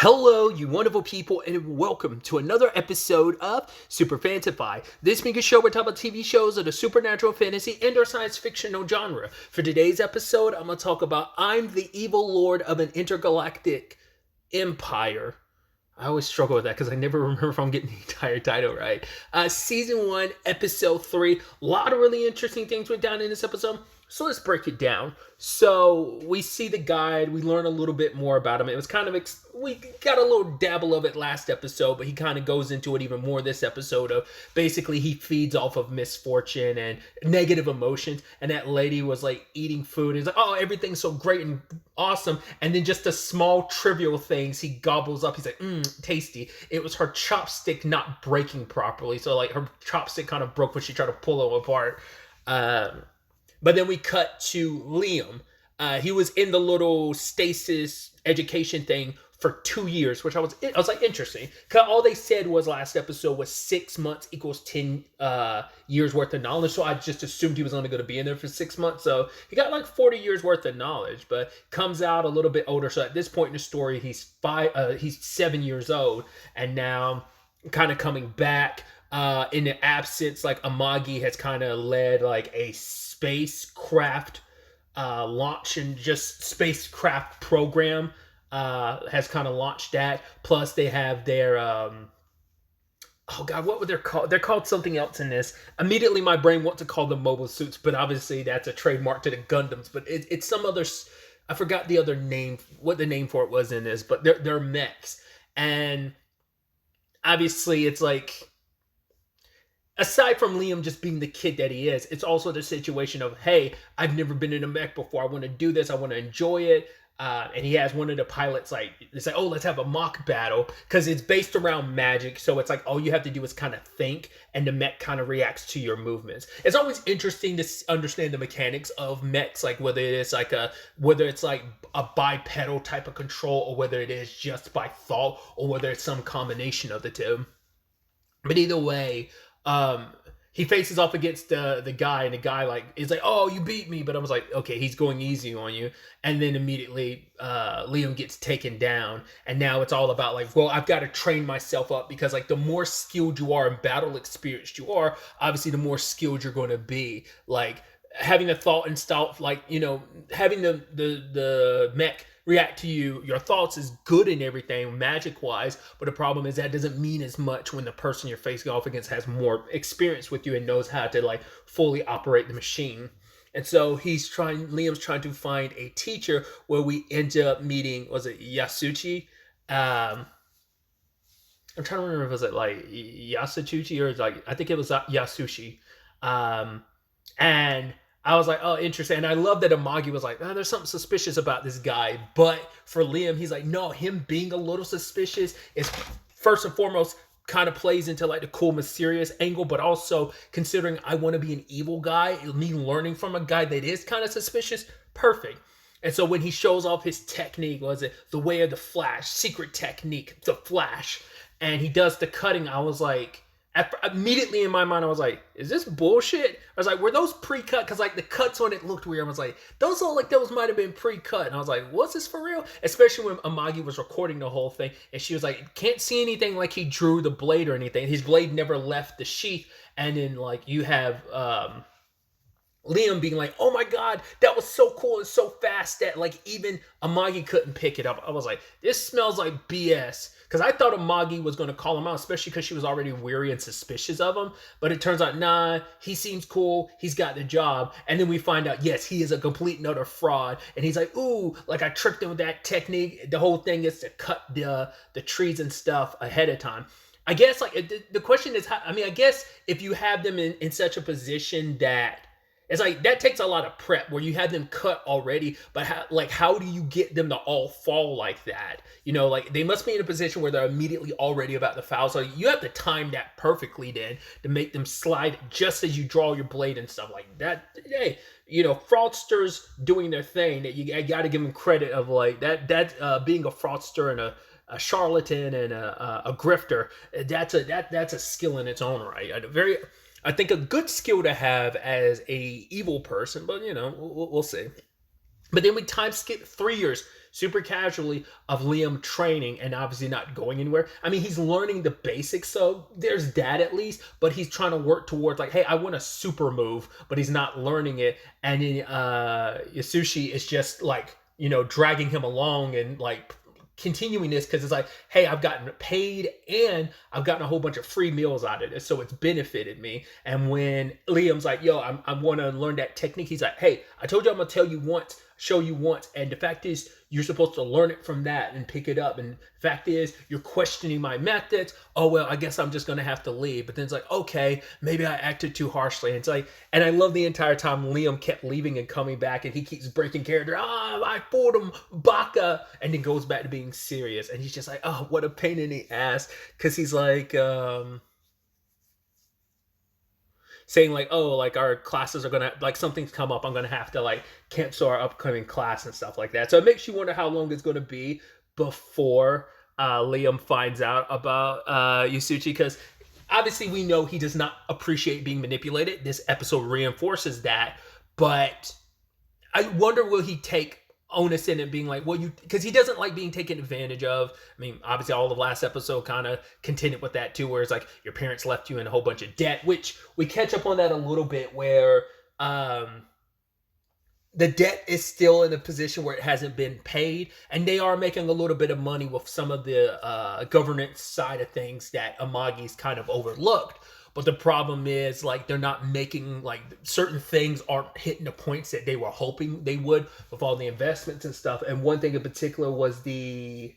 Hello, you wonderful people, and welcome to another episode of SuperFantaFi. This being a show where we talk about TV shows of the supernatural, fantasy, and or science fictional genre. For today's episode, I'm going to talk about I'm the Evil Lord of an Intergalactic Empire. I always struggle with that because I never remember if I'm getting the entire title right. Season 1, Episode 3. A lot of really interesting things went down in this episode. So let's break it down. So we see the guide. We learn a little bit more about him. It was kind of, we got a little dabble of it last episode, but he kind of goes into it even more this episode of basically he feeds off of misfortune and negative emotions. And that lady was like eating food. And he's like, oh, everything's so great and awesome. And then just the small trivial things he gobbles up. He's like, tasty. It was her chopstick not breaking properly. So like her chopstick kind of broke when she tried to pull it apart. But then we cut to Liam. He was in the little stasis education thing for 2 years, which I was like, interesting. Because all they said was last episode was 6 months equals 10 years worth of knowledge. So I just assumed he was only going to be in there for 6 months. So he got like 40 years worth of knowledge, but comes out a little bit older. So at this point in the story, he's 7 years old, and now kind of coming back. In the absence, like Amagi has kind of led like a spacecraft launch and just spacecraft program has kind of launched that. Plus they have their oh god, what were they called? They're called something else in this. Immediately my brain wants to call them mobile suits, but obviously that's a trademark to the Gundams. But it's some other, I forgot the other name, what the name for it was in this, but they're mechs. And obviously it's like, aside from Liam just being the kid that he is, it's also the situation of, hey, I've never been in a mech before. I want to do this. I want to enjoy it. And he has one of the pilots like, it's like, oh, let's have a mock battle. Because it's based around magic. So it's like all you have to do is kind of think. And the mech kind of reacts to your movements. It's always interesting to understand the mechanics of mechs. Like whether it's like a bipedal type of control. Or whether it is just by thought. Or whether it's some combination of the two. But either way, he faces off against the guy, and the guy like is like, oh, you beat me, but I was like, okay, he's going easy on you. And then immediately Liam gets taken down, and now it's all about like, well, I've got to train myself up, because like the more skilled you are and battle experienced you are, obviously the more skilled you're going to be. Like having a thought and stuff, like, you know, having the mech react to your thoughts is good and everything magic wise, but the problem is that doesn't mean as much when the person you're facing off against has more experience with you and knows how to like fully operate the machine. And so Liam's trying to find a teacher, where we end up meeting, was it Yasuchi? I'm trying to remember if it was like Yasuchi or like, I think it was Yasushi. And I was like, oh, interesting. And I love that Amagi was like, oh, there's something suspicious about this guy. But for Liam, he's like, no, him being a little suspicious is first and foremost kind of plays into like the cool, mysterious angle. But also considering I want to be an evil guy, me learning from a guy that is kind of suspicious, perfect. And so when he shows off his technique, was it the way of the Flash, secret technique, the Flash, and he does the cutting, I was like, immediately in my mind, I was like, is this bullshit? I was like, were those pre-cut? Because like the cuts on it looked weird. I was like, those look like those might have been pre-cut. And I was like, was this for real? Especially when Amagi was recording the whole thing. And she was like, can't see anything like he drew the blade or anything. His blade never left the sheath. And then like you have Liam being like, oh my god, that was so cool and so fast that like even Amagi couldn't pick it up. I was like, this smells like BS. Because I thought Amagi was going to call him out, especially because she was already weary and suspicious of him. But it turns out, nah, he seems cool. He's got the job. And then we find out, yes, he is a complete and utter fraud. And he's like, ooh, like I tricked him with that technique. The whole thing is to cut the trees and stuff ahead of time. I guess like the question is, I guess if you have them in such a position that, it's like that takes a lot of prep where you have them cut already, but how do you get them to all fall like that? You know, like they must be in a position where they're immediately already about to foul. So you have to time that perfectly then to make them slide just as you draw your blade and stuff like that. Hey, you know, fraudsters doing their thing. That I got to give them credit of like that being a fraudster and a charlatan and a grifter. That's a skill in its own right. I think a good skill to have as a evil person, but you know, we'll see. But then we time skip 3 years. super casually of Liam training and obviously not going anywhere. I mean, he's learning the basics, so there's that at least, but he's trying to work towards like, hey, I want a super move, but he's not learning it. And then Yasushi is just like, dragging him along and like continuing this because it's like, hey, I've gotten paid and I've gotten a whole bunch of free meals out of this, so it's benefited me. And when Liam's like, yo, I want to learn that technique, he's like, hey, I told you I'm gonna tell you once, show you once, and the fact is you're supposed to learn it from that and pick it up. And the fact is you're questioning my methods. Oh well, I guess I'm just gonna have to leave. But then it's like, okay, maybe I acted too harshly. And it's like, and I love the entire time Liam kept leaving and coming back, and he keeps breaking character. I fooled him, Baka, and then goes back to being serious. And he's just like, oh, what a pain in the ass, because he's like saying like, oh, like our classes are gonna, like something's come up, I'm gonna have to like cancel our upcoming class and stuff like that. So it makes you wonder how long it's gonna be before Liam finds out about Yasushi, because obviously we know he does not appreciate being manipulated. This episode reinforces that, but I wonder, will he take onus in it, being like, well, because he doesn't like being taken advantage of. I mean, obviously all of last episode kind of contended with that too, where it's like your parents left you in a whole bunch of debt, which we catch up on that a little bit, where the debt is still in a position where it hasn't been paid, and they are making a little bit of money with some of the governance side of things that Amagi's kind of overlooked. But the problem is, like, they're not making, like, certain things aren't hitting the points that they were hoping they would with all the investments and stuff. And one thing in particular was the,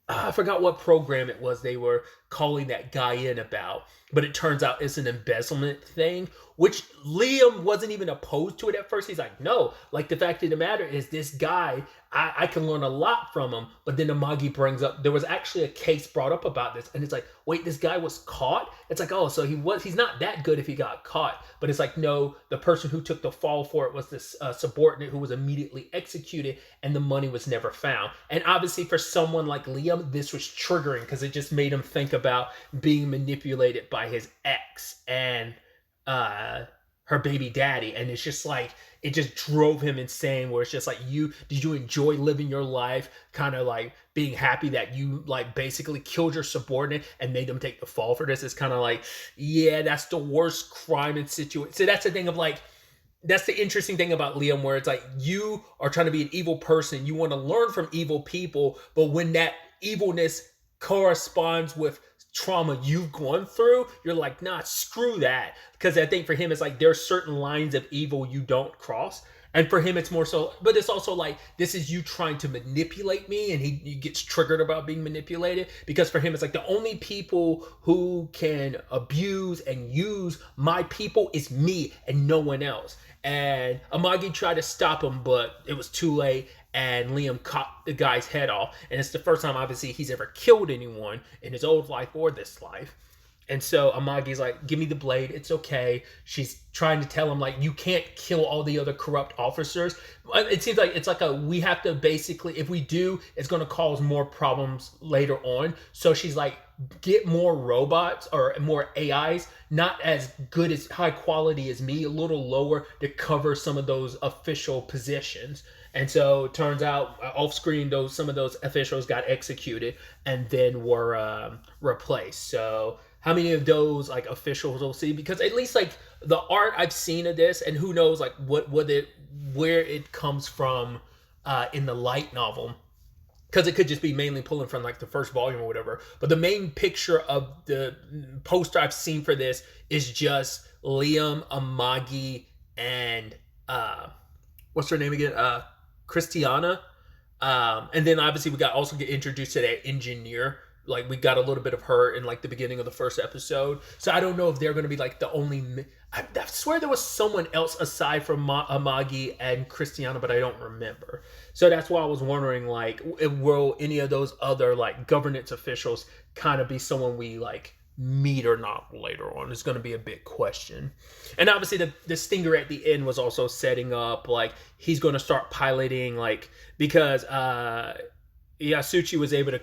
I forgot what program it was they were calling that guy in about, but it turns out it's an embezzlement thing, which Liam wasn't even opposed to it at first. He's like, no, like the fact of the matter is this guy, I can learn a lot from him. But then Amagi brings up, there was actually a case brought up about this, and it's like, wait, this guy was caught? It's like, oh, so he's not that good if he got caught. But it's like, no, the person who took the fall for it was this subordinate who was immediately executed, and the money was never found. And obviously for someone like Liam, this was triggering because it just made him think about being manipulated by his ex and her baby daddy. And it's just like, it just drove him insane, where it's just like, did you enjoy living your life, kind of like being happy that you like basically killed your subordinate and made them take the fall for this? It's kind of like, yeah, that's the worst crime in situation. So that's the thing of like, that's the interesting thing about Liam, where it's like, you are trying to be an evil person, you want to learn from evil people, but when that evilness corresponds with trauma you've gone through, you're like, nah, screw that. Because I think for him, it's like, there's certain lines of evil you don't cross. And for him, it's more so, but it's also like, this is you trying to manipulate me, and he gets triggered about being manipulated, because for him, it's like, the only people who can abuse and use my people is me and no one else. And Amagi tried to stop him, but it was too late, and Liam cut the guy's head off. And it's the first time, obviously, he's ever killed anyone in his old life or this life. And so Amagi's like, give me the blade, it's okay. She's trying to tell him, like, you can't kill all the other corrupt officers. It seems like it's like we have to basically, if we do, it's going to cause more problems later on. So she's like, get more robots or more AIs, not as good as high quality as me, a little lower, to cover some of those official positions. And so it turns out off screen, some of those officials got executed and then were replaced. So how many of those like officials we'll see? Because at least like the art I've seen of this, and who knows like where it comes from in the light novel, because it could just be mainly pulling from like the first volume or whatever. But the main picture of the poster I've seen for this is just Liam, Amagi, and what's her name again? Christiana. And then obviously we also get introduced to that engineer. Like we got a little bit of her in like the beginning of the first episode. So I don't know if they're going to be like the only, I swear there was someone else aside from Amagi and Christiana, but I don't remember. So that's why I was wondering, like, will any of those other like governance officials kind of be someone we like meet or not later on? It's going to be a big question. And obviously the stinger at the end was also setting up like he's going to start piloting, like, because Yasuchi was able to,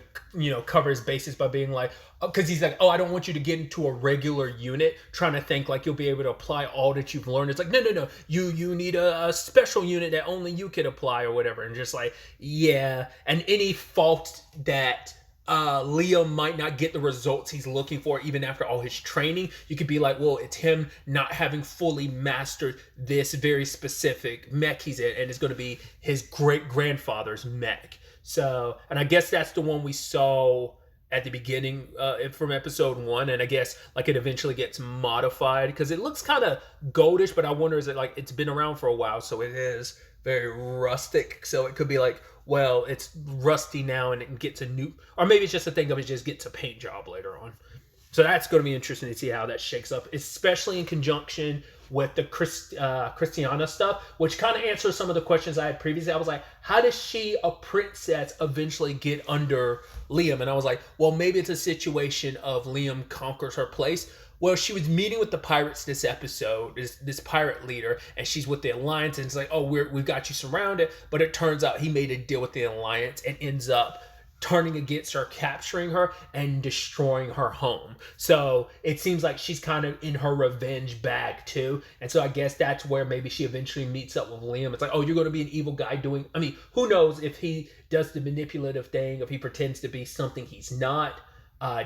cover his bases by being like, because he's like, oh, I don't want you to get into a regular unit trying to think like you'll be able to apply all that you've learned. It's like, no, you need a special unit that only you can apply or whatever. And just like, yeah. And any fault that Liam might not get the results he's looking for even after all his training, you could be like, well, it's him not having fully mastered this very specific mech he's in, and it's going to be his great grandfather's mech. So, and I guess that's the one we saw at the beginning from episode 1, and I guess like it eventually gets modified because it looks kind of goldish, but I wonder, is it like it's been around for a while, so it is very rustic, so it could be like, well, it's rusty now and it gets a new, or maybe it's just a thing of it just gets a paint job later on. So that's going to be interesting to see how that shakes up, especially in conjunction with the Christiana stuff, which kind of answers some of the questions I had previously. I was like, how does she, a princess, eventually get under Liam? And I was like, well, maybe it's a situation of Liam conquers her place. Well, she was meeting with the pirates this episode, this pirate leader, and she's with the Alliance, and it's like, oh, we've got you surrounded. But it turns out he made a deal with the Alliance and ends up turning against her, capturing her, and destroying her home. So it seems like she's kind of in her revenge bag too. And so I guess that's where maybe she eventually meets up with Liam. It's like, oh, you're going to be an evil guy doing, I mean, who knows if he does the manipulative thing, if he pretends to be something he's not,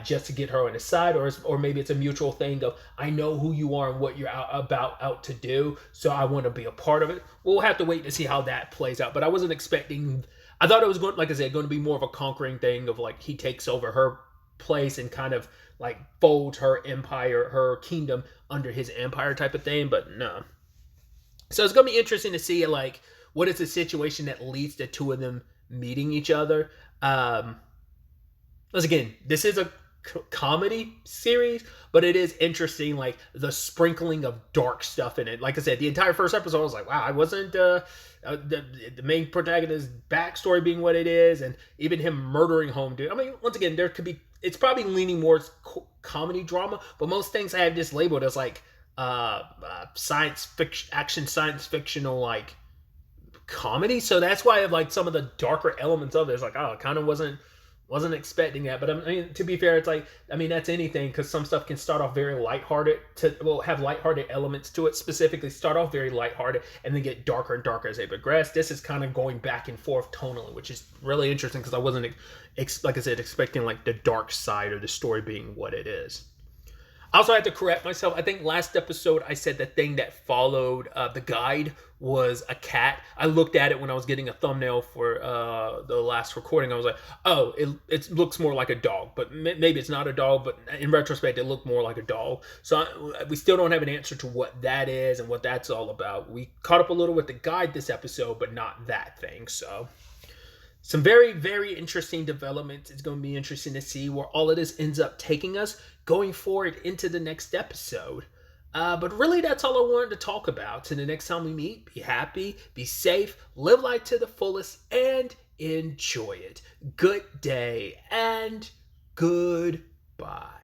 just to get her on his side, or maybe it's a mutual thing of, I know who you are and what you're out to do, so I want to be a part of it. We'll have to wait to see how that plays out. But I wasn't expecting, I thought it was going, like I said, going to be more of a conquering thing of like he takes over her place and kind of like folds her empire, her kingdom under his empire type of thing. But no. So it's going to be interesting to see like what is the situation that leads the two of them meeting each other. Once again, this is a comedy series, but it is interesting, like the sprinkling of dark stuff in it. Like I said, the entire first episode, I was like, wow, I wasn't the main protagonist's backstory being what it is, and even him murdering home dude. I mean, once again, there could be, it's probably leaning more comedy drama, but most things I have this labeled as like science fictional like comedy. So that's why I have like some of the darker elements of it. It's like, oh, it kind of wasn't expecting that. But I mean, to be fair, it's like, I mean, that's anything, because some stuff can start off very lighthearted have lighthearted elements to it, specifically start off very lighthearted and then get darker and darker as they progress. This is kind of going back and forth tonally, which is really interesting because I wasn't, like I said, expecting like the dark side of the story being what it is. I also had to correct myself. I think last episode I said the thing that followed the guide was a cat. I looked at it when I was getting a thumbnail for the last recording. I was like, oh, it looks more like a dog, but maybe it's not a dog, but in retrospect, it looked more like a dog. So we still don't have an answer to what that is and what that's all about. We caught up a little with the guide this episode, but not that thing. So some very, very interesting developments. It's going to be interesting to see where all of this ends up taking us going forward into the next episode. But really, that's all I wanted to talk about. So the next time we meet, be happy, be safe, live life to the fullest, and enjoy it. Good day and goodbye.